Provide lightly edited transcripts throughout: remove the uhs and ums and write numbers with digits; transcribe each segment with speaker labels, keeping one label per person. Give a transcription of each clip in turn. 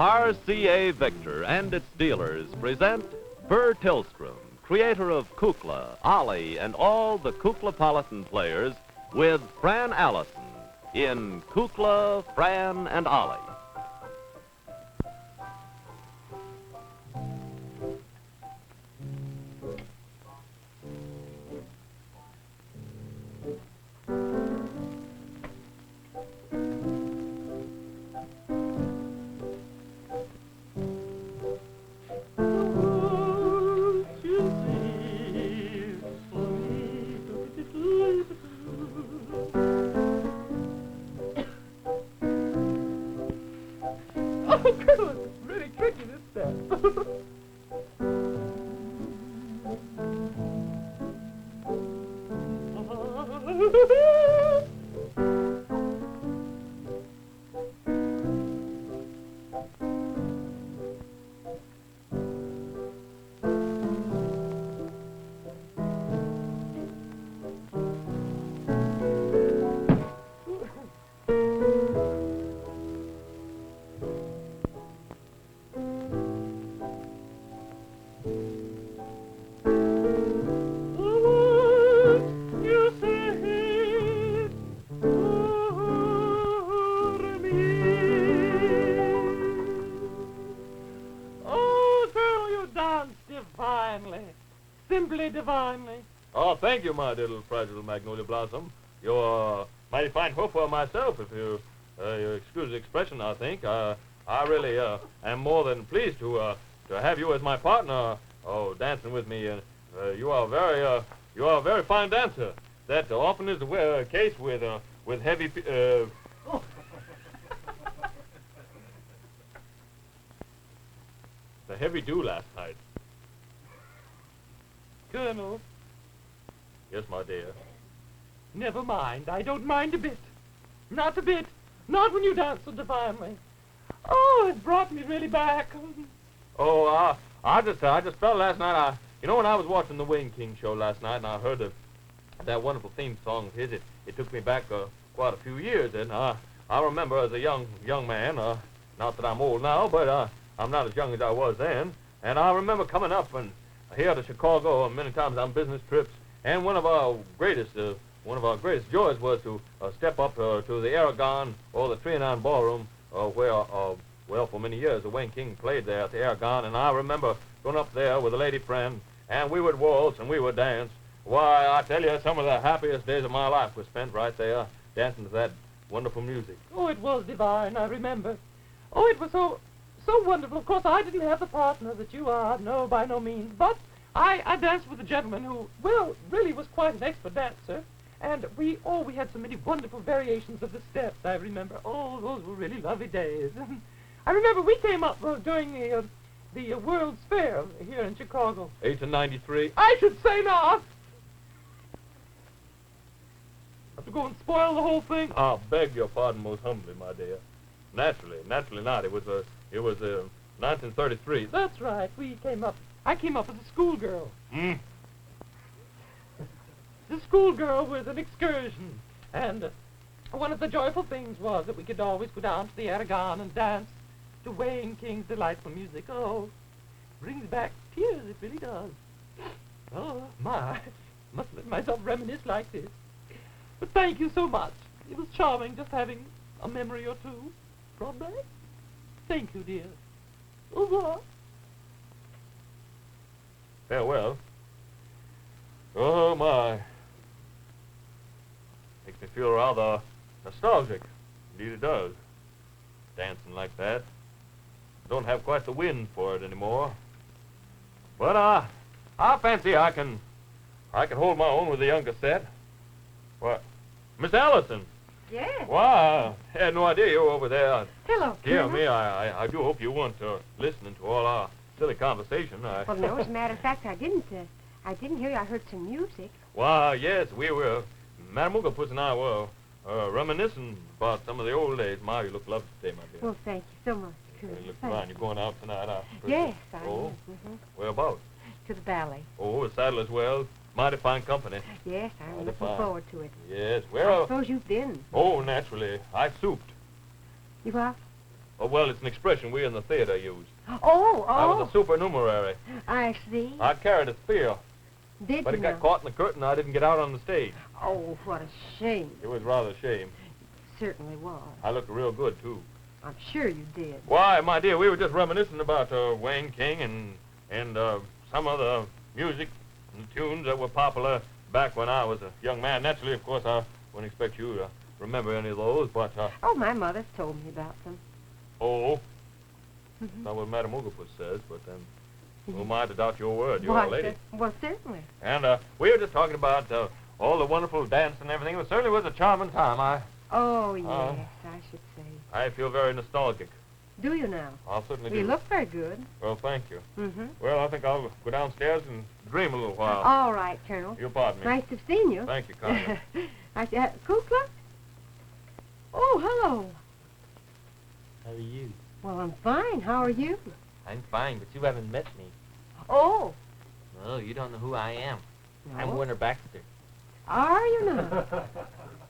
Speaker 1: RCA Victor and its dealers present Burr Tillstrom, creator of Kukla, Ollie, and all the Kuklapolitan players, with Fran Allison in Kukla, Fran and Ollie.
Speaker 2: Oh, good. It's really tricky this step. Simply divinely.
Speaker 3: Oh, thank you, my little fragile magnolia blossom. You're mighty fine hope for myself, if you excuse the expression, I think. I really am more than pleased to have you as my partner, dancing with me. You are a very fine dancer. That often is the case with heavy... The heavy dew last night.
Speaker 2: Colonel.
Speaker 3: Yes, my dear.
Speaker 2: Never mind. I don't mind a bit. Not a bit. Not when you dance so divinely. Oh, it brought me really back.
Speaker 3: Oh, I just felt last night. When I was watching the Wayne King show last night, and I heard that wonderful theme song of his, it took me back quite a few years, and I remember as a young man. Not that I'm old now, but I'm not as young as I was then. And I remember coming up and here to Chicago many times on business trips, and one of our greatest joys was to step up to the Aragon or the Trianon Ballroom, where for many years the Wayne King played there at the Aragon, and I remember going up there with a lady friend, and we would waltz and we would dance. Why, I tell you, some of the happiest days of my life were spent right there dancing to that wonderful music.
Speaker 2: Oh, it was divine, I remember. Oh, it was so wonderful. Of course, I didn't have the partner that you are. No, by no means. But I danced with a gentleman who, well, really was quite an expert dancer. And we had so many wonderful variations of the steps, I remember. Oh, those were really lovely days. I remember we came up during the World's Fair here in Chicago.
Speaker 3: 1893.
Speaker 2: I should say not. Have to go and spoil the whole thing.
Speaker 3: I beg your pardon most humbly, my dear. Naturally not. It was 1933.
Speaker 2: That's right. I came up as a schoolgirl.
Speaker 3: Hmm.
Speaker 2: The schoolgirl with an excursion. And one of the joyful things was that we could always go down to the Aragon and dance to Wayne King's delightful music. Oh, brings back tears, it really does. Oh, my. Must let myself reminisce like this. But thank you so much. It was charming just having a memory or two brought back. Thank you, dear. Au revoir.
Speaker 3: Farewell. Oh, my. Makes me feel rather nostalgic. Indeed it does. Dancing like that. Don't have quite the wind for it anymore. But, I fancy I can hold my own with the younger set. What? Miss Allison.
Speaker 4: Yes.
Speaker 3: Wow, I had no idea you were over there.
Speaker 4: Hello,
Speaker 3: Dear
Speaker 4: Colonel.
Speaker 3: me, I do hope you weren't listening to all our silly conversation.
Speaker 4: Well, no, as a matter of fact, I didn't hear you. I heard some music.
Speaker 3: Why, yes, we were. Madame O and I were reminiscing about some of the old days. Ma, you look lovely today, my dear.
Speaker 4: Well, thank you so much, Colonel.
Speaker 3: You look
Speaker 4: Thank
Speaker 3: fine.
Speaker 4: you.
Speaker 3: You're going out tonight, huh?
Speaker 4: Yes, I
Speaker 3: Oh,
Speaker 4: am. Mm-hmm.
Speaker 3: whereabouts?
Speaker 4: To the ballet.
Speaker 3: Oh, a saddle as well. Mighty fine company.
Speaker 4: Yes, I'm
Speaker 3: Mighty
Speaker 4: looking
Speaker 3: fine.
Speaker 4: forward to it.
Speaker 3: Yes,
Speaker 4: I
Speaker 3: well.
Speaker 4: suppose you've been.
Speaker 3: Oh, naturally. I souped.
Speaker 4: You what?
Speaker 3: Oh, well, it's an expression we in the theater used.
Speaker 4: Oh,
Speaker 3: I was a supernumerary.
Speaker 4: I see.
Speaker 3: I carried a spear,
Speaker 4: Did
Speaker 3: but
Speaker 4: you
Speaker 3: it got caught in the curtain. I didn't get out on the stage.
Speaker 4: Oh, what a shame.
Speaker 3: It was rather a shame.
Speaker 4: Certainly was.
Speaker 3: I looked real good, too.
Speaker 4: I'm sure you did.
Speaker 3: Why, my dear, we were just reminiscing about Wayne King and some of the music and tunes that were popular back when I was a young man. Naturally, of course, I wouldn't expect you to remember any of those, but...
Speaker 4: Oh, my mother's told me about them.
Speaker 3: Oh?
Speaker 4: Mhm.
Speaker 3: Not what Madame O says, but then... Who am I to doubt your word? You're
Speaker 4: Why,
Speaker 3: a lady.
Speaker 4: Well, certainly.
Speaker 3: And we were just talking about all the wonderful dance and everything. It certainly was a charming time.
Speaker 4: Oh, yes, I should say.
Speaker 3: I feel very nostalgic.
Speaker 4: Do you now?
Speaker 3: I'll certainly
Speaker 4: Well, you
Speaker 3: do.
Speaker 4: look very good.
Speaker 3: Well, thank you.
Speaker 4: Mm-hmm.
Speaker 3: Well, I think I'll go downstairs and dream a little while.
Speaker 4: All right, Colonel.
Speaker 3: You'll pardon me.
Speaker 4: Nice to have seen you.
Speaker 3: Thank you, kindly.
Speaker 4: Kukla? Oh, hello.
Speaker 5: How are you?
Speaker 4: Well, I'm fine. How are you?
Speaker 5: I'm fine, but you haven't met me.
Speaker 4: Oh.
Speaker 5: Oh, you don't know who I am.
Speaker 4: No.
Speaker 5: I'm Warner Baxter
Speaker 4: Are you now?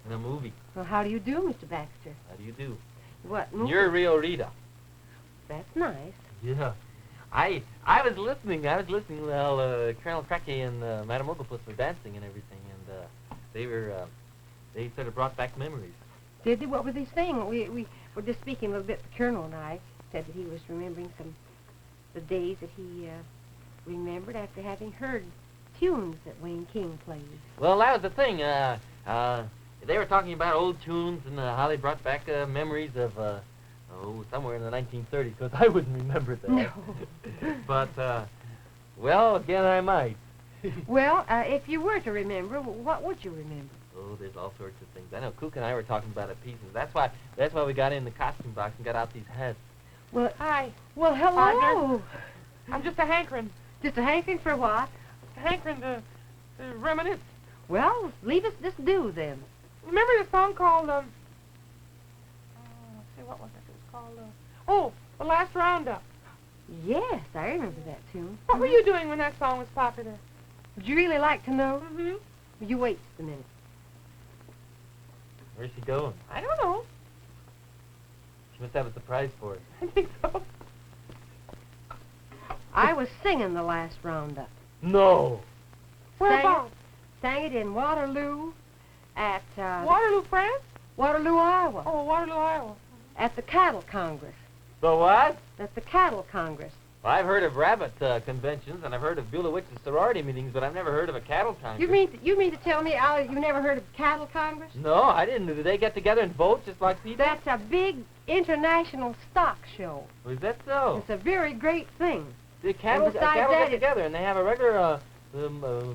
Speaker 5: in a movie.
Speaker 4: Well, how do you do, Mr. Baxter?
Speaker 5: How do you do?
Speaker 4: What? movie?
Speaker 5: You're Rio Rita.
Speaker 4: That's nice.
Speaker 5: Yeah. I was listening. Well, Colonel Crackie and Madame O were dancing and everything, and they sort of brought back memories.
Speaker 4: Did they? What were they saying? We were just speaking a little bit. The Colonel and I said that he was remembering the days that he remembered after having heard tunes that Wayne King played.
Speaker 5: Well, that was the thing. They were talking about old tunes and how they brought back memories of, somewhere in the 1930s, because I wouldn't remember that.
Speaker 4: No.
Speaker 5: But, well, again, I might.
Speaker 4: Well, if you were to remember, what would you remember?
Speaker 5: Oh, there's all sorts of things. I know Kukla and I were talking about it pieces. That's why we got in the costume box and got out these hats.
Speaker 4: Well,
Speaker 2: Hi.
Speaker 4: well, hello.
Speaker 2: Partner. I'm just a hankering.
Speaker 4: Just a hankering for what?
Speaker 2: A hankering to reminisce.
Speaker 4: Well, leave us this do then.
Speaker 2: Remember the song called, let's see, what was it? It was called, The Last Roundup.
Speaker 4: Yes, I remember that tune.
Speaker 2: What were you doing when that song was popular?
Speaker 4: Would you really like to know?
Speaker 2: Mm-hmm.
Speaker 4: You wait just a minute.
Speaker 5: Where's she going?
Speaker 2: I don't know.
Speaker 5: She must have a surprise for us.
Speaker 2: I think so.
Speaker 4: I was singing the last roundup.
Speaker 5: No.
Speaker 2: Whereabouts?
Speaker 4: Sang it in Waterloo at
Speaker 2: Waterloo, France?
Speaker 4: Waterloo, Iowa.
Speaker 2: Oh, Waterloo, Iowa.
Speaker 4: At the Cattle Congress.
Speaker 5: The what?
Speaker 4: At the Cattle Congress.
Speaker 5: Well, I've heard of rabbit conventions, and I've heard of Buelah Witch's sorority meetings, but I've never heard of a cattle congress.
Speaker 4: You mean to tell me, Ollie, you never heard of Cattle Congress?
Speaker 5: No, I didn't. Do they get together and vote just like people?
Speaker 4: That's a big international stock show.
Speaker 5: Was that so?
Speaker 4: It's a very great thing.
Speaker 5: The cattle,
Speaker 4: And besides
Speaker 5: cattle
Speaker 4: that,
Speaker 5: get together, and they have a regular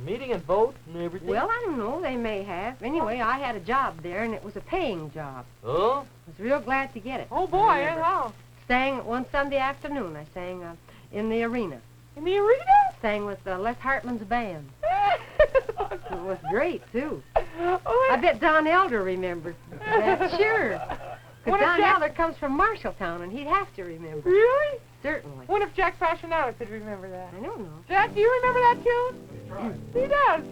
Speaker 5: meeting and vote and everything?
Speaker 4: Well, I don't know. They may have. Anyway, I had a job there, and it was a paying job.
Speaker 5: Oh?
Speaker 4: I was real glad to get it.
Speaker 2: Oh, boy,
Speaker 4: I
Speaker 2: and
Speaker 4: remember.
Speaker 2: how?
Speaker 4: Sang one Sunday afternoon. I sang in the arena.
Speaker 2: In the arena?
Speaker 4: Sang with Les Hartman's band. It was great, too.
Speaker 2: Oh,
Speaker 4: I bet Don Elder remembers that, sure.
Speaker 2: What
Speaker 4: Because
Speaker 2: if
Speaker 4: Don
Speaker 2: Jack-
Speaker 4: Elder comes from Marshalltown, and he'd have to remember.
Speaker 2: Really?
Speaker 4: Certainly.
Speaker 2: What if Jack Fashionata could remember that?
Speaker 4: I don't know.
Speaker 2: Jack, do you remember that tune? He does.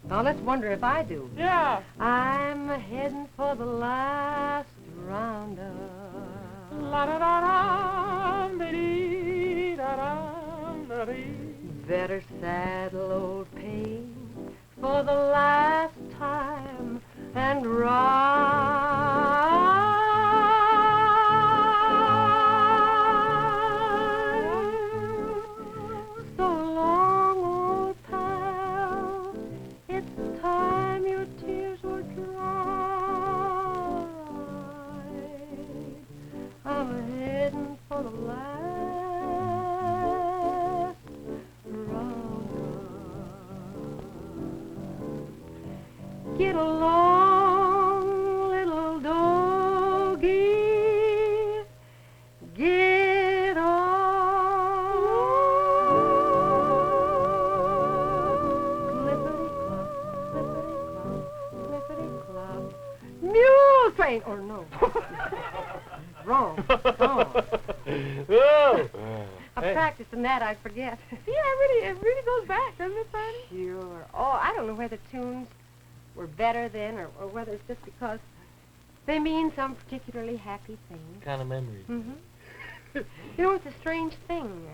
Speaker 4: Now, let's wonder if I do.
Speaker 2: Yeah.
Speaker 4: I'm heading for the last roundup.
Speaker 2: La da da da, dee da da dee.
Speaker 4: Better saddle old Pain for the last time and ride. So long, old pal, it's time your tears were dry. I'm heading for the last roundup. Get along, little doggy. Get on. Clippity-clop, clippity-clop, clippity-clop. Mule train, or no. Wrong.
Speaker 5: Oh!
Speaker 4: I'm practicing that, I forget.
Speaker 2: Yeah, it really goes back, doesn't it, Fanny?
Speaker 4: Sure. Oh, I don't know whether tunes were better then or whether it's just because they mean some particularly happy thing.
Speaker 5: Kind of memories.
Speaker 4: Mm-hmm. You know, it's a strange thing,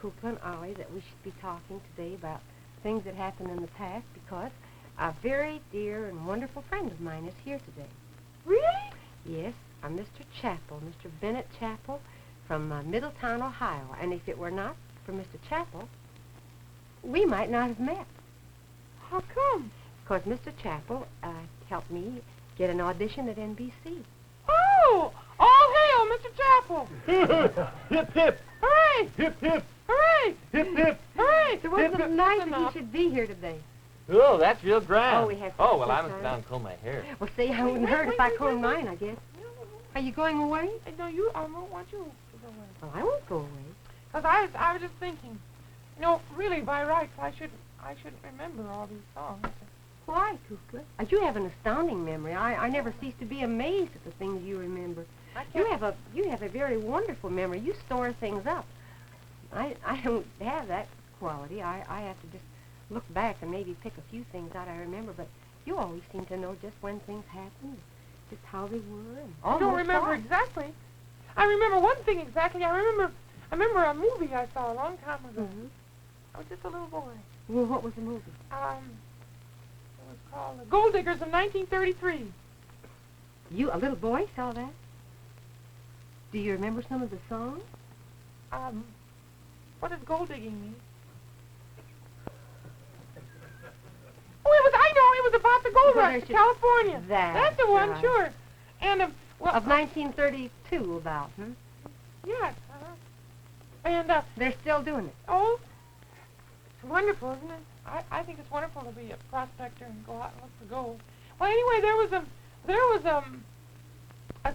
Speaker 4: Kukla and Ollie, that we should be talking today about things that happened in the past because a very dear and wonderful friend of mine is here today.
Speaker 6: Really?
Speaker 4: Yes, Mr. Chappell, Mr. Bennett Chappell from Middletown, Ohio. And if it were not for Mr. Chappell, we might not have met.
Speaker 6: How come?
Speaker 4: Because Mr. Chappell helped me get an audition at NBC.
Speaker 6: Oh! All hail, Mr. Chappell!
Speaker 3: Hip, hip.
Speaker 6: Hooray!
Speaker 3: Hip, hip.
Speaker 6: Hooray!
Speaker 3: Hip, hip.
Speaker 6: Hooray!
Speaker 4: So wasn't it nice that
Speaker 6: enough.
Speaker 4: he should be here today?
Speaker 5: Oh, that's real grand.
Speaker 4: Oh, we have
Speaker 5: Oh, well,
Speaker 4: to
Speaker 5: I
Speaker 4: sit
Speaker 5: must
Speaker 4: down.
Speaker 5: down and comb my hair.
Speaker 4: Well, see, I wouldn't hurt if I combed mine, I guess. Are you going away?
Speaker 6: No, I don't want you to go away.
Speaker 4: Well, I won't go away.
Speaker 6: Because I was just thinking, you know, really, by rights, I shouldn't remember all these songs.
Speaker 4: Why, Kukla? You have an astounding memory. I never cease to be amazed at the things you remember. You have a very wonderful memory. You store things up. I don't have that quality. I have to just look back and maybe pick a few things out I remember, but you always seem to know just when things happened, just how they were. And
Speaker 6: I don't remember
Speaker 4: all.
Speaker 6: exactly. I remember one thing exactly. I remember a movie I saw a long time ago.
Speaker 4: Mm-hmm.
Speaker 6: I was just a little boy.
Speaker 4: Well, what was the movie?
Speaker 6: It was called Gold Diggers of 1933.
Speaker 4: You, a little boy, saw that? Do you remember some of the songs?
Speaker 6: What does gold digging mean? Oh, I know, it was about the gold rush to California. That's the one,
Speaker 4: right.
Speaker 6: sure. And, well...
Speaker 4: Of 1932, about,
Speaker 6: Yes, And,
Speaker 4: They're still doing it.
Speaker 6: oh, it's wonderful, isn't it? I think it's wonderful to be a prospector and go out and look for gold. Well, anyway, there was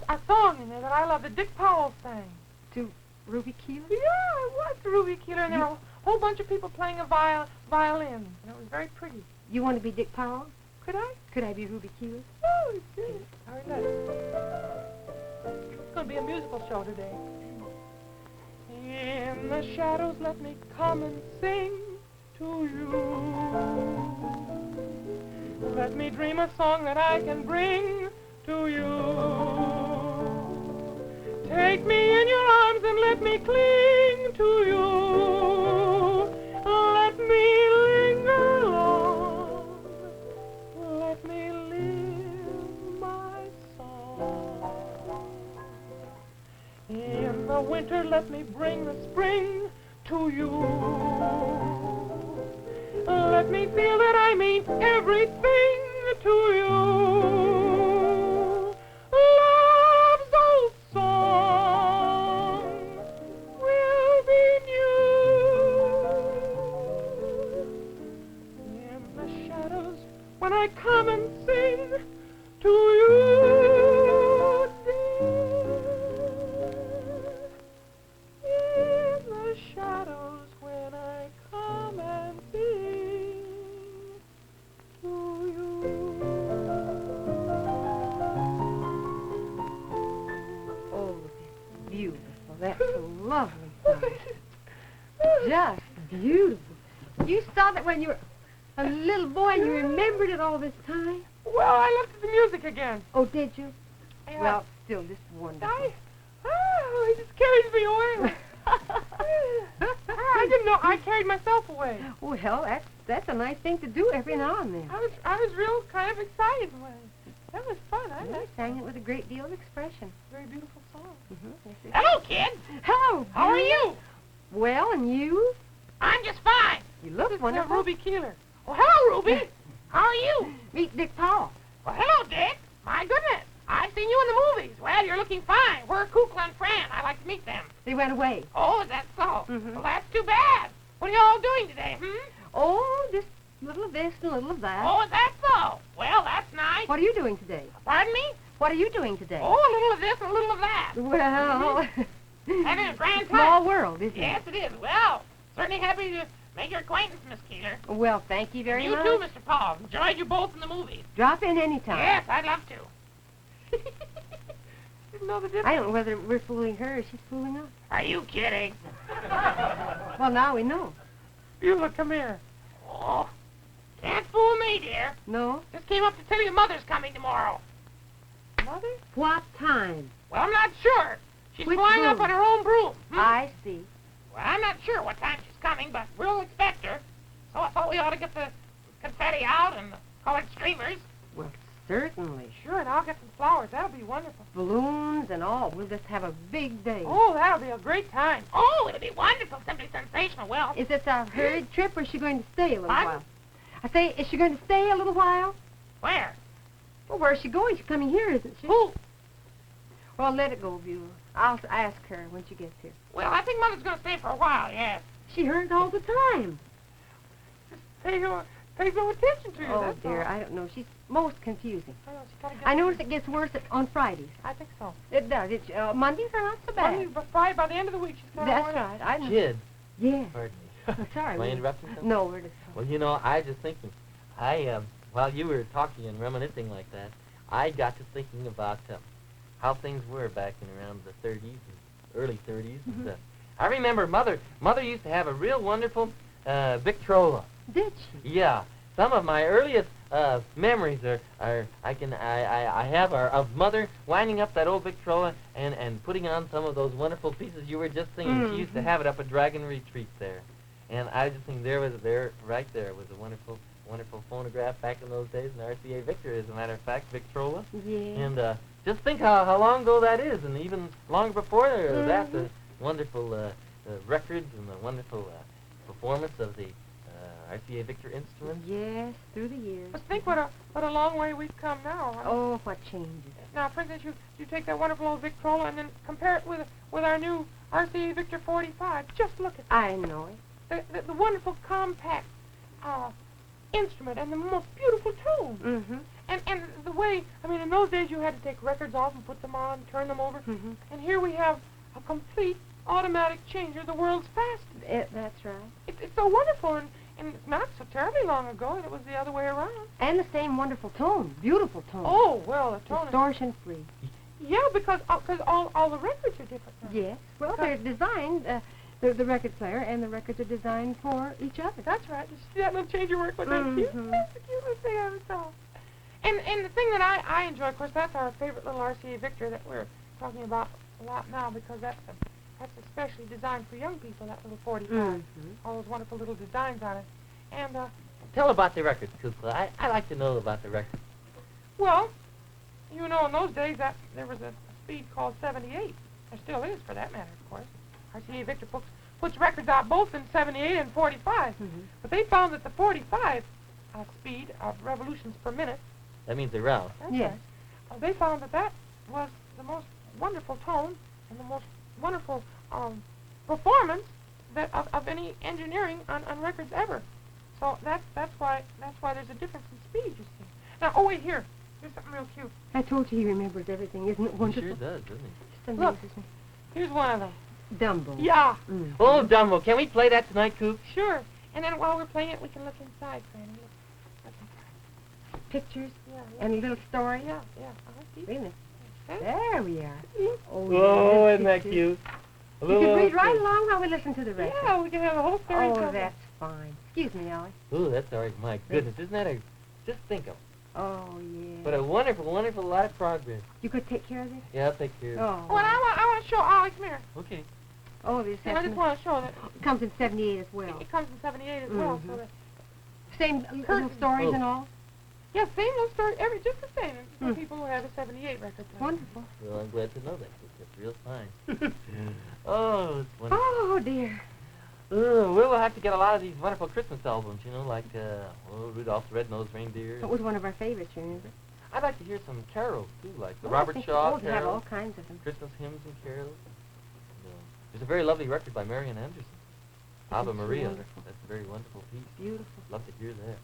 Speaker 6: a song in there that I love that Dick Powell sang.
Speaker 4: To Ruby Keeler?
Speaker 6: Yeah, it was Ruby Keeler, and there were a whole bunch of people playing a violin, and it was very pretty.
Speaker 4: You want to be Dick Powell?
Speaker 6: Could I?
Speaker 4: Could I be Ruby Keeler?
Speaker 6: Oh, it's good. All right, let's. It's going to be a musical show today. In the shadows, let me come and sing to you. Let me dream a song that I can bring to you. Take me in your arms and let me cling to you. Let me linger long. Let me live my song. In the winter, let me bring the spring to you. Let me feel that I mean everything to you. Love's old song will be new. In the shadows, when I come and sing to you, dear. In the shadows, when I come and sing to you.
Speaker 4: Oh, that's beautiful. That's a lovely song. Just beautiful. You saw that when you were a little boy and you remembered it all this time?
Speaker 6: Well, I lifted the music again.
Speaker 4: Oh, did you?
Speaker 6: Yeah.
Speaker 4: Well, still just wonderful.
Speaker 6: It just carries me away. I didn't know I carried myself away.
Speaker 4: Well, that's a nice thing to do every now and then.
Speaker 6: I was real kind of excited when that was fun. I
Speaker 4: You
Speaker 6: liked
Speaker 4: sang it with a great deal of expression.
Speaker 6: it. Very beautiful song.
Speaker 4: Yes, it-
Speaker 6: Hello, kid.
Speaker 4: Hello.
Speaker 6: How are
Speaker 4: dear.
Speaker 6: you?
Speaker 4: Well, and you?
Speaker 6: I'm just fine.
Speaker 4: You look
Speaker 6: This is
Speaker 4: wonderful.
Speaker 6: Ruby Keeler. Oh, hello, Ruby. How are you?
Speaker 4: Meet Dick Powell.
Speaker 6: Well, hello, Dick. My goodness. I've seen you in the movies. Well, you're looking fine. We're Kukla and Fran. I'd like to meet them.
Speaker 4: They went away.
Speaker 6: Oh, is that so?
Speaker 4: Mhm.
Speaker 6: Well, that's too bad. What are you all doing today,
Speaker 4: Oh, just a little of this and a little of that.
Speaker 6: Oh, is that so? Well, that's nice.
Speaker 4: What are you doing today?
Speaker 6: Pardon me?
Speaker 4: What are you doing today?
Speaker 6: Oh, a little of this and a little of that.
Speaker 4: Well,
Speaker 6: Having a grand
Speaker 4: small
Speaker 6: time.
Speaker 4: world, isn't
Speaker 6: Yes, it is. Well, certainly happy to make your acquaintance, Miss Keeler.
Speaker 4: it? Well, thank you very
Speaker 6: You
Speaker 4: much.
Speaker 6: too, Mr. Paul. Enjoyed you both in the movies.
Speaker 4: Drop in anytime.
Speaker 6: Yes, I'd love to. Didn't know the difference.
Speaker 4: I don't know whether we're fooling her or she's fooling us.
Speaker 6: Are you kidding?
Speaker 4: Well, now we know.
Speaker 6: Beulah, come here. Oh, can't fool me, dear.
Speaker 4: No?
Speaker 6: Just came up to tell you Mother's coming tomorrow. Mother?
Speaker 4: What time?
Speaker 6: Well, I'm not sure.
Speaker 2: She's
Speaker 4: Which
Speaker 2: flying up
Speaker 4: broom?
Speaker 2: on her own broom.
Speaker 4: I see.
Speaker 2: Well, I'm not sure what time she's coming, but we'll expect her. So I thought we ought to get the confetti out and the colored streamers.
Speaker 4: Well, certainly.
Speaker 2: Sure, and I'll get some flowers. That'll be wonderful.
Speaker 4: Balloons and all. We'll just have a big day.
Speaker 2: Oh, that'll be a great time. Oh, it'll be wonderful. Simply sensational. Well,
Speaker 4: Is this a hurried trip, or is she going to stay a little
Speaker 2: Pardon?
Speaker 4: while? I say, is she going to stay a little while?
Speaker 2: where?
Speaker 4: Well, where is she going? She's coming here, isn't she?
Speaker 2: Who?
Speaker 4: Well, let it go, Buelah. I'll ask her when she gets here.
Speaker 2: Well, I think Mother's going to stay for a while, yes.
Speaker 4: She heard all the time.
Speaker 2: Pay no attention to you,
Speaker 4: Oh,
Speaker 2: that's
Speaker 4: dear,
Speaker 2: all.
Speaker 4: I don't know. She's most confusing.
Speaker 2: I know, she's gotta get
Speaker 4: I notice it gets worse on Fridays.
Speaker 2: I think so.
Speaker 4: It does. Mondays are not so bad.
Speaker 2: By the end of the week, she's got
Speaker 4: That's right. I know.
Speaker 5: Kid.
Speaker 4: Yes.
Speaker 5: Pardon me.
Speaker 4: Sorry.
Speaker 5: Am I
Speaker 4: we-
Speaker 5: interrupting something?
Speaker 4: No, we're just...
Speaker 5: Well, I just thinking, while you were talking and reminiscing like that, I got to thinking about how things were back in around the 30s and early 30s.
Speaker 4: Mhm.
Speaker 5: And, I remember Mother used to have a real wonderful Victrola.
Speaker 4: Did she?
Speaker 5: Yeah, some of my earliest memories are of Mother winding up that old Victrola and putting on some of those wonderful pieces you were just singing. She used to
Speaker 4: Mhm.
Speaker 5: have it up at Dragon Retreat there, and I just think right there was a wonderful phonograph back in those days, an RCA Victor, as a matter of fact, Victrola.
Speaker 4: Yeah.
Speaker 5: And just think how long ago that is, and even longer before that, the
Speaker 4: Mhm.
Speaker 5: wonderful records and the wonderful performance of the RCA Victor instruments.
Speaker 4: Yes, through the years.
Speaker 2: But think what a long way we've come now. I mean,
Speaker 4: Oh, what changes.
Speaker 2: now, for instance, you take that wonderful old Victrola and then compare it with our new RCA Victor 45. Just look at
Speaker 4: I know it.
Speaker 2: the wonderful compact instrument and the most beautiful tone.
Speaker 4: Mm-hmm.
Speaker 2: And the way, I mean, in those days you had to take records off and put them on, turn them over.
Speaker 4: Mm-hmm.
Speaker 2: And here we have a complete automatic changer, the world's fastest.
Speaker 4: That's right.
Speaker 2: It's so wonderful, and it's not so terribly long ago that it was the other way around.
Speaker 4: And the same wonderful tone. Beautiful tone.
Speaker 2: Oh, well, the tone is...
Speaker 4: Distortion-free.
Speaker 2: Yeah, because all the records are different now.
Speaker 4: Yes. Well, they're designed, the record player and the records are designed for each other.
Speaker 2: That's right. You see that little changer work with that cute?
Speaker 4: Mhm.
Speaker 2: That's the cutest thing I ever saw. And the thing that I enjoy, of course, that's our favorite little RCA Victor that we're talking about a lot now, because that's especially designed for young people, that little 45.
Speaker 4: Mhm.
Speaker 2: All those wonderful little designs on it. And,
Speaker 5: Tell about the records, Kukla. I like to know about the records.
Speaker 2: well, you know, in those days that there was a speed called 78. There still is, for that matter, of course. RCA Victor puts records out both in 78 and 45.
Speaker 4: Mhm.
Speaker 2: But they found that the 45 speed of revolutions per minute,
Speaker 5: That means they're round.
Speaker 2: that's
Speaker 4: Yes.
Speaker 2: right, they found that was the most wonderful tone and the most wonderful performance of any engineering on records ever. So that's why there's a difference in speed, you see. Now, oh wait, here's something real cute.
Speaker 4: I told you he remembers everything. Isn't it
Speaker 5: He
Speaker 4: wonderful?
Speaker 5: sure does, doesn't he?
Speaker 4: Just
Speaker 2: Look.
Speaker 4: amazes me.
Speaker 2: Here's one of them.
Speaker 4: Dumbo.
Speaker 2: Yeah,
Speaker 4: Mhm.
Speaker 5: Oh, Dumbo, can we play that tonight, Coop?
Speaker 2: sure. And then while we're playing it, we can look inside, Franny. Look inside.
Speaker 4: Pictures
Speaker 2: Yeah,
Speaker 4: and a little story.
Speaker 2: yeah. See?
Speaker 4: Wait a minute.
Speaker 2: Okay.
Speaker 4: There we are.
Speaker 5: Oh,
Speaker 4: yeah,
Speaker 5: isn't that
Speaker 4: pictures.
Speaker 5: cute? A
Speaker 4: You
Speaker 5: little
Speaker 4: can read
Speaker 5: old
Speaker 4: right
Speaker 5: kid.
Speaker 4: along while we listen to the record.
Speaker 2: Yeah, we can have a whole story.
Speaker 4: Oh,
Speaker 2: covered.
Speaker 4: that's fine. Excuse me, Ollie.
Speaker 5: Ooh, that's all right. My goodness, isn't that just think of it.
Speaker 4: Oh, yeah.
Speaker 5: What a wonderful, wonderful lot of progress.
Speaker 4: You could take care of this?
Speaker 5: Yeah, I'll take care of it.
Speaker 4: Oh.
Speaker 2: Oh, and I want to show Ollie, come here.
Speaker 5: Okay.
Speaker 4: Oh, this
Speaker 2: I just want to show that
Speaker 4: It comes in 78 as well.
Speaker 2: it comes in 78 as well.
Speaker 4: Mhm.
Speaker 2: So that,
Speaker 4: Same little
Speaker 2: Curtain.
Speaker 4: stories
Speaker 5: Oh.
Speaker 4: and all.
Speaker 2: yeah, same little story, just the same for
Speaker 4: Mm.
Speaker 2: people who have a 78 record player.
Speaker 4: Wonderful.
Speaker 5: Well, I'm glad to know that. That's real fine. Oh, it's wonderful.
Speaker 4: Oh, dear.
Speaker 5: We'll have to get a lot of these wonderful Christmas albums, like Rudolph the Red-Nosed Reindeer.
Speaker 4: It was one of our favorites, you remember?
Speaker 5: I'd like to hear some carols, too, like the
Speaker 4: Oh, I
Speaker 5: Robert
Speaker 4: think-
Speaker 5: Shaw
Speaker 4: Oh, they have all
Speaker 5: carols,
Speaker 4: kinds of them.
Speaker 5: Christmas hymns and carols. And, there's a very lovely record by Marian Anderson, Ave
Speaker 4: It's
Speaker 5: Maria.
Speaker 4: wonderful.
Speaker 5: That's a very wonderful piece.
Speaker 4: Beautiful.
Speaker 5: Love to hear that.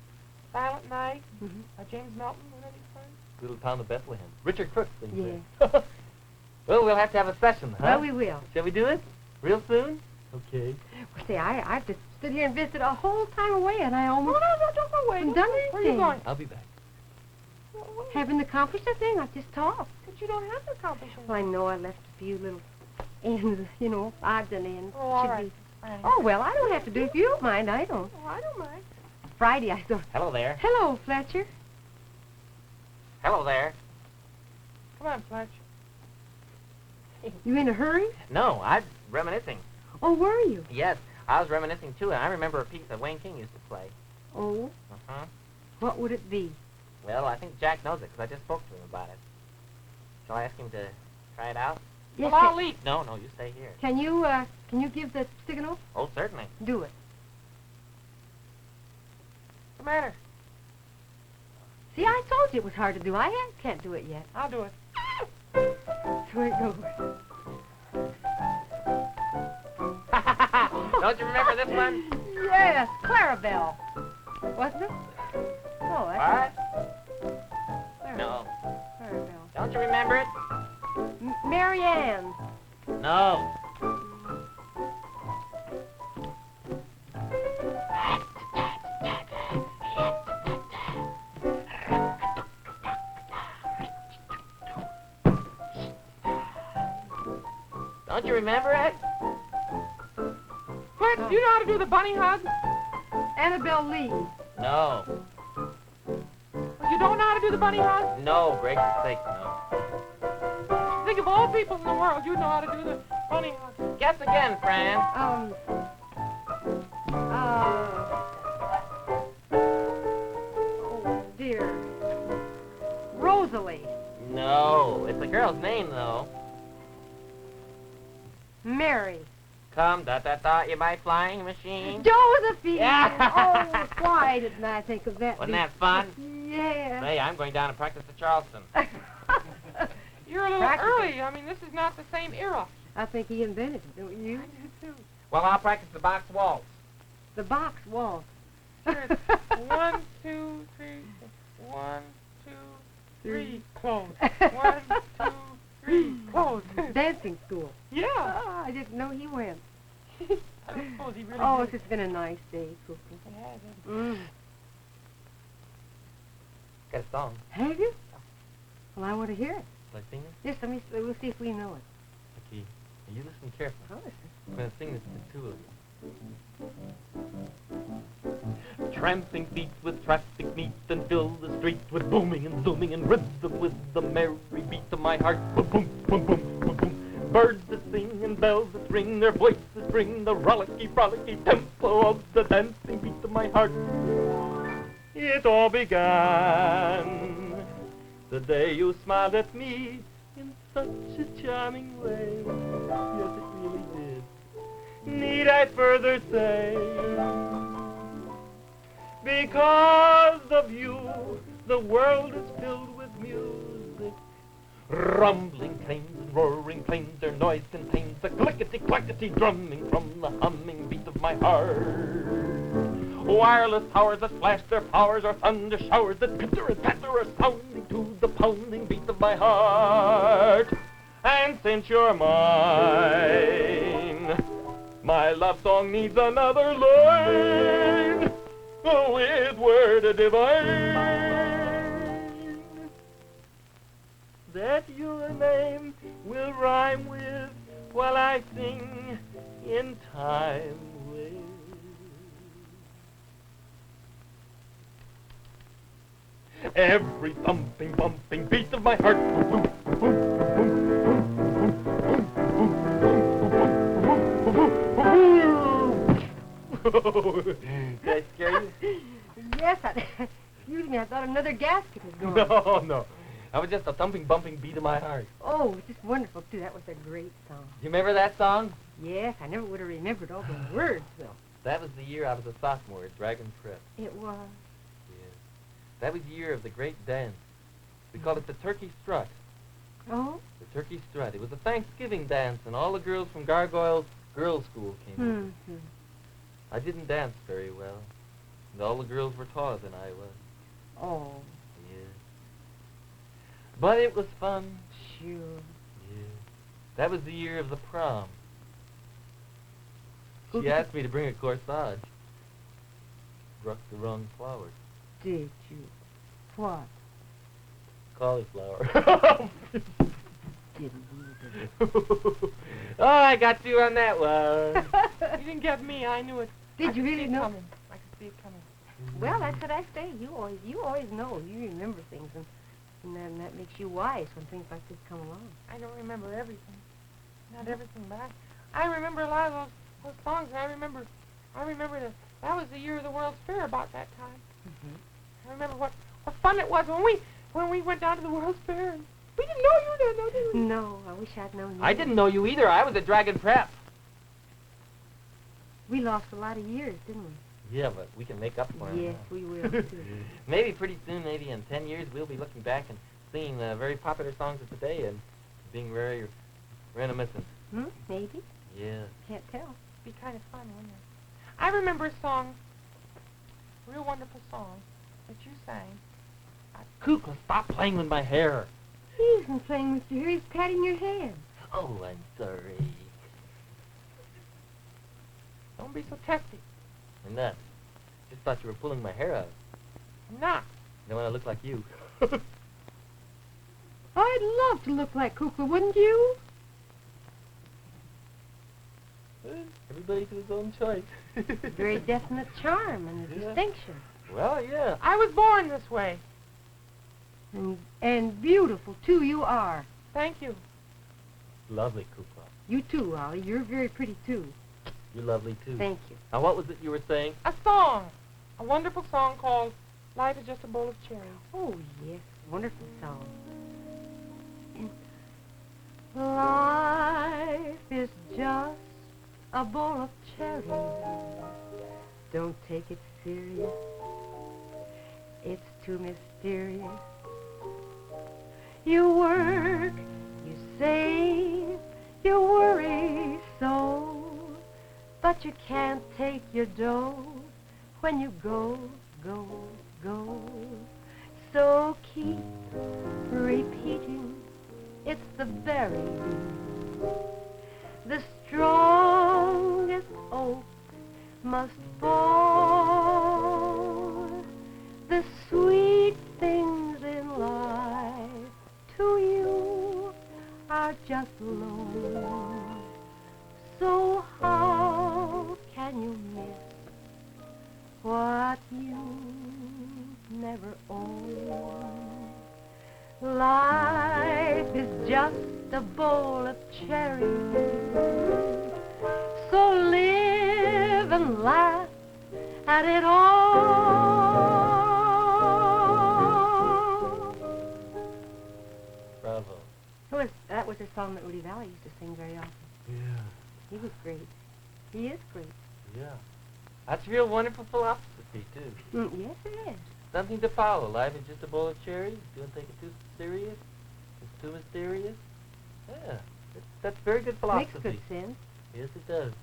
Speaker 2: Silent Night,
Speaker 4: Mm-hmm.
Speaker 2: James Melton, one of these friends.
Speaker 5: Little Town of Bethlehem. Richard Crook sings
Speaker 4: Yeah.
Speaker 5: that. Well, we'll have to have a session, huh?
Speaker 4: Well, we will.
Speaker 5: Shall we do it? Real soon? Okay.
Speaker 4: Well, see, I've just stood here and visited a whole time away, and I
Speaker 2: Oh,
Speaker 4: almost
Speaker 2: no, don't go away.
Speaker 4: I'm
Speaker 2: Don't
Speaker 4: done
Speaker 2: worry. Where are you
Speaker 4: staying.
Speaker 2: going?
Speaker 5: I'll be back.
Speaker 4: haven't accomplished a thing. I've just talked.
Speaker 2: But you don't have to accomplish anything.
Speaker 4: Well, I know I left a few little ends, odds and ends.
Speaker 2: Oh, all
Speaker 4: Should
Speaker 2: right.
Speaker 4: be-
Speaker 2: Franny.
Speaker 4: Oh, well, I don't have to do it if you don't mind. I don't.
Speaker 2: Oh, I don't mind.
Speaker 4: Friday, I thought,
Speaker 5: Hello there.
Speaker 4: hello, Fletcher.
Speaker 5: Hello there.
Speaker 2: Come on, Fletch.
Speaker 4: You in a hurry?
Speaker 5: No, I'm reminiscing.
Speaker 4: Oh, were you?
Speaker 5: Yes, I was reminiscing, too, and I remember a piece that Wayne King used to play.
Speaker 4: Oh?
Speaker 5: Uh-huh.
Speaker 4: What would it be?
Speaker 5: Well, I think Jack knows it, because I just spoke to him about it. Shall I ask him to try it out?
Speaker 4: Yes,
Speaker 5: Well, I'll leave. No, you stay here.
Speaker 4: Can you give the signal?
Speaker 5: Oh, certainly.
Speaker 4: Do it.
Speaker 5: What's the matter?
Speaker 4: See, I told you it was hard to do. I can't do it yet.
Speaker 2: I'll do it.
Speaker 4: Where it goes.
Speaker 5: Don't you remember this one?
Speaker 4: Yes, Clarabelle. Wasn't it? Oh, that's
Speaker 5: What? No.
Speaker 4: Clarabelle.
Speaker 5: Don't you remember it?
Speaker 4: Mary Ann.
Speaker 5: No. Don't you remember it?
Speaker 2: What? You know how to do the bunny hug?
Speaker 4: Annabelle Lee.
Speaker 5: No.
Speaker 2: You don't know how to do the bunny hug?
Speaker 5: No, gracious sake, no.
Speaker 2: Think of all people in the world, you know how to do the bunny hug.
Speaker 5: Guess again, Fran.
Speaker 4: Oh, dear. Rosalie.
Speaker 5: No. It's a girl's name, though.
Speaker 4: Mary.
Speaker 5: Come, you my flying machine.
Speaker 4: Josephine!
Speaker 5: Yeah.
Speaker 4: Oh, why didn't I think of that?
Speaker 5: Wasn't that fun?
Speaker 4: Yeah.
Speaker 5: Hey, I'm going down to practice at Charleston.
Speaker 2: You're a little
Speaker 4: Practicing.
Speaker 2: early. I mean, this is not the same era.
Speaker 4: I think he invented it, don't you?
Speaker 5: Well, I'll practice the box waltz.
Speaker 4: The box waltz.
Speaker 2: Here it's 1, 2, 3. 1, 2, 3. Close. 1, 2, 3. Close.
Speaker 4: Dancing school.
Speaker 2: Yeah.
Speaker 4: Oh, I didn't know he went.
Speaker 2: I don't suppose he really
Speaker 4: Oh,
Speaker 2: did.
Speaker 4: it's been a nice day, Kukla.
Speaker 2: It has, hasn't it?
Speaker 5: Got a song.
Speaker 4: Have you? Well, I want to hear it.
Speaker 5: Shall I sing it?
Speaker 4: Yes, we'll see if we know it.
Speaker 5: Okay. Now you listen carefully.
Speaker 4: Oh, listen.
Speaker 5: I'm going to sing this to two of you. Tramping feet with traffic meet and fill the street with booming and zooming and rhythm with the merry beat of my heart. Boom, boom, boom, boom, boom, boom. Birds that sing and bells that ring, their voices bring the rollicky, frolicky tempo of the dancing beat of my heart. It all began the day you smiled at me in such a charming way. Yes, it really did. Need I further say? Because of you, the world is filled with music. Rumbling trains and roaring planes, their noise contains the clickety-clackety drumming from the humming beat of my heart. Wireless towers that flash their powers are thunder showers that pitter and patter are sounding to the pounding beat of my heart. And since you're mine, my love song needs another line with word divine that your name will rhyme with while I sing in time with. Every thumping, bumping beat of my heart. Did I scare you?
Speaker 4: Yes, excuse me, I thought another gasket was going.
Speaker 5: No. That was just a thumping, bumping beat of my heart.
Speaker 4: Oh, it's just wonderful, too. That was a great song.
Speaker 5: Do you remember that song?
Speaker 4: Yes, I never would have remembered all the words, though.
Speaker 5: That was the year I was a sophomore at Dragon Prep.
Speaker 4: It was.
Speaker 5: Yes. That was the year of the great dance. We called it the Turkey Strut.
Speaker 4: Oh?
Speaker 5: The Turkey Strut. It was a Thanksgiving dance, and all the girls from Gargoyle's girls' school came over.
Speaker 4: Mm-hmm.
Speaker 5: I didn't dance very well, and all the girls were taller than I was.
Speaker 4: Oh,
Speaker 5: Yes. But it was fun.
Speaker 4: sure.
Speaker 5: Yes. That was the year of the prom. She
Speaker 4: Who-
Speaker 5: asked me to bring a corsage. Struck the wrong flower.
Speaker 4: Did you? What?
Speaker 5: Cauliflower.
Speaker 4: Didn't you?
Speaker 5: Oh, I got you on that one.
Speaker 2: You didn't get me. I knew it.
Speaker 4: Did
Speaker 2: I
Speaker 4: you
Speaker 2: could
Speaker 4: really
Speaker 2: see it
Speaker 4: know?
Speaker 2: coming. I could see it coming.
Speaker 4: Well, that's what I say. You always know. You remember things, and then that makes you wise when things like this come along.
Speaker 2: I don't remember everything.
Speaker 6: Not everything, but I remember a lot of those songs. And I remember that was the year of the World's Fair about that time. I remember what fun it was when we went down to the World's Fair. And we didn't know you then, though, did we?
Speaker 4: No, I wish I'd known you.
Speaker 5: I didn't know you either. I was at Dragon Prep.
Speaker 4: We lost a lot of years, didn't we?
Speaker 5: Yeah, but we can make up for it.
Speaker 4: Yes, we will, too.
Speaker 5: Maybe pretty soon, maybe in 10 years, we'll be looking back and singing very popular songs of today and being very reminiscent.
Speaker 4: Maybe.
Speaker 5: Yeah.
Speaker 4: Can't tell.
Speaker 6: It'd be kind of fun, wouldn't it? I remember a song, a real wonderful song, that you sang.
Speaker 5: Kukla, stop playing with my hair.
Speaker 4: He isn't playing with your hair. He's patting your head.
Speaker 5: Oh, I'm sorry.
Speaker 6: Don't be so testy.
Speaker 5: I'm not. Just thought you were pulling my hair out.
Speaker 6: I'm not.
Speaker 5: Then when I look like you.
Speaker 4: I'd love to look like Kukla, wouldn't you?
Speaker 5: Everybody to his own choice.
Speaker 4: Very definite charm and a distinction.
Speaker 5: Well, yeah.
Speaker 6: I was born this way.
Speaker 4: And beautiful, too, you are.
Speaker 6: Thank you.
Speaker 5: Lovely, Kukla.
Speaker 4: You too, Ollie. You're very pretty, too.
Speaker 5: You're lovely, too.
Speaker 4: Thank you.
Speaker 5: Now, what was it you were saying?
Speaker 6: A song. A wonderful song called Life is Just a Bowl of Cherries.
Speaker 4: Oh, yes. Wonderful song. Life is just a bowl of cherries. Don't take it serious. It's too mysterious. You work, you save, you worry so, but you can't take your dough when you go, go, go. So keep repeating, it's the berry. The strongest oak must fall. The sweet things in life to you are just loan. So how can you miss what you never own? Life is just a bowl of cherries. So live and laugh at it all.
Speaker 5: Bravo.
Speaker 4: That was a song that Rudy Valley used to sing very often.
Speaker 5: Yeah.
Speaker 4: He was great. He is great.
Speaker 5: Yeah. That's real wonderful philosophy, too.
Speaker 4: Yes, it is.
Speaker 5: Something to follow. Life is just a bowl of cherries. Don't take it too serious. It's too mysterious. Yeah. That's very good philosophy.
Speaker 4: Makes good sense.
Speaker 5: Yes, it does.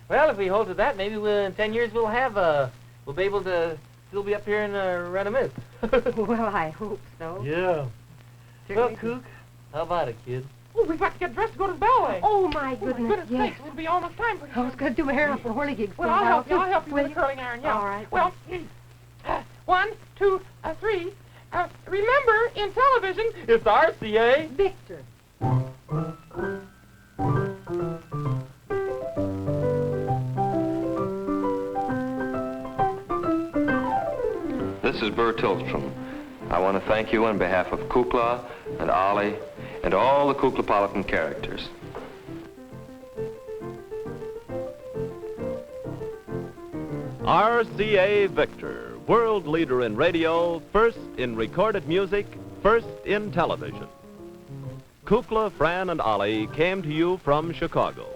Speaker 5: Well, if we hold to that, maybe in 10 years we'll be able to still be up here in Reminiscing.
Speaker 4: Well, I hope so.
Speaker 5: Yeah.
Speaker 4: Certainly
Speaker 5: Well, Kook, how about it, kid?
Speaker 6: Oh, we've got to get dressed to go to the ballet.
Speaker 4: Oh, my goodness,
Speaker 6: Goodness
Speaker 4: yes.
Speaker 6: sakes, it'll be almost time for
Speaker 4: I was going to do my hair up for whirligigs.
Speaker 6: Well, I'll help you
Speaker 4: Will
Speaker 6: with the curling iron, yeah.
Speaker 4: All right.
Speaker 6: Well, 1, 2, 3. Remember, in television,
Speaker 5: It's RCA.
Speaker 4: Victor.
Speaker 7: This is Burr Tillstrom. I want to thank you on behalf of Kukla and Ollie and all the Kuklapolitan characters.
Speaker 1: RCA Victor, world leader in radio, first in recorded music, first in television. Kukla, Fran and Ollie came to you from Chicago.